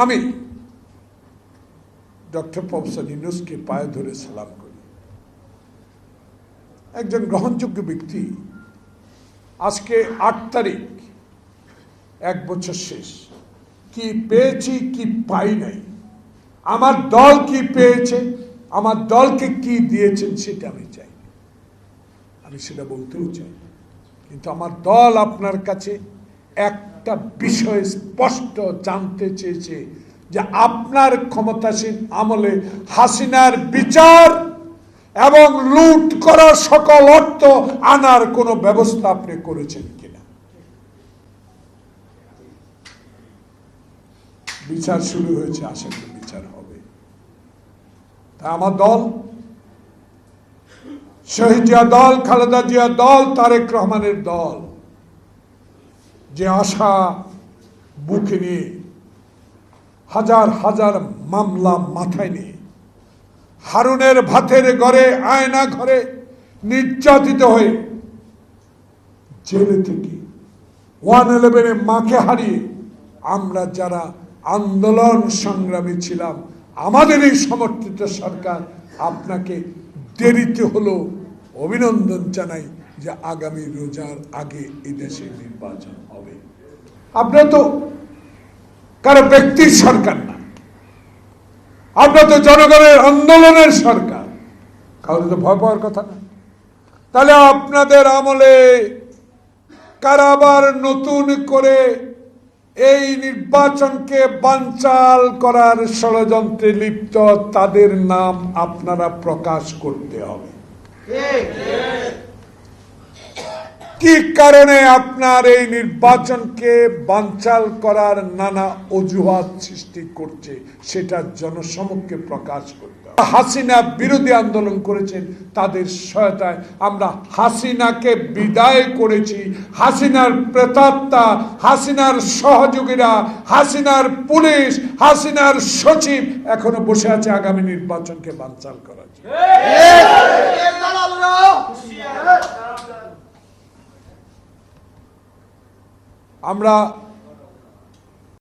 আমি doctor professor ইউনূসকে পায়ে ধরে সালাম করি। একজন গ্রহণযোগ্য ব্যক্তি আজকে ৮ তারিখ, 1 বছর শেষ। কি পেয়েছি কি পাই নাই, আমার দল কি পেয়েছে, আমার দলকে কি দিয়েছেন সেটা আমি চাই, আমি সেটা বলতেও চাই। কিন্তু আমার দল আপনার কাছে একটা বিষয় স্পষ্ট জানতে চেয়েছে যে আপনার ক্ষমতাসীন আমলে হাসিনার বিচার এবং লুট করা সকল অর্থ আনার কোন ব্যবস্থা আপনি করেছেন কিনা। বিচার শুরু হয়েছে, আশা করি বিচার হবে। তা আমার দল, শহীদ জিয়া দল, খালেদা জিয়া দল, তারেক রহমানের দল যে আশা বুকে নিয়ে, হাজার হাজার মামলা মাথায় নিয়ে, হারুনের ভাতের ঘরে, আয়না ঘরে নির্যাতিত হয়ে, জেলে থেকে 111-এ মাকে হারিয়ে আমরা যারা আন্দোলন সংগ্রামী ছিলাম, আমাদের এই সমর্থিত সরকার আপনাকে দেরিতে হলো অভিনন্দন জানাই যে আগামী রোজার আগে এদেশে নির্বাচন হবে। আপনারা তো কারো ব্যক্তির সরকার না, আপনারা তো জনগণের আন্দোলনের সরকার, কাউকে তো ভয় পাওয়ার কথা না। তাহলে আপনাদের আমলে কারা আবার নতুন করে এই নির্বাচনকে বানচাল করার ষড়যন্ত্রে লিপ্ত, তাদের নাম আপনারা প্রকাশ করতে হবে। কি কারণে আপনার এই নির্বাচনকে বানচাল করার নানা অজুহাত সৃষ্টি করছে সেটা জনসমক্ষে প্রকাশ করতে হবে। হাসিনা বিরোধী আন্দোলন করেছেন, তাদের সহায়তায় আমরা হাসিনাকে বিদায় করেছি। হাসিনার প্রেতাত্মা, হাসিনার সহযোগীরা, হাসিনার পুলিশ, হাসিনার সচিব এখনো বসে আছে আগামী নির্বাচনকে বানচাল করার জন্য। আমরা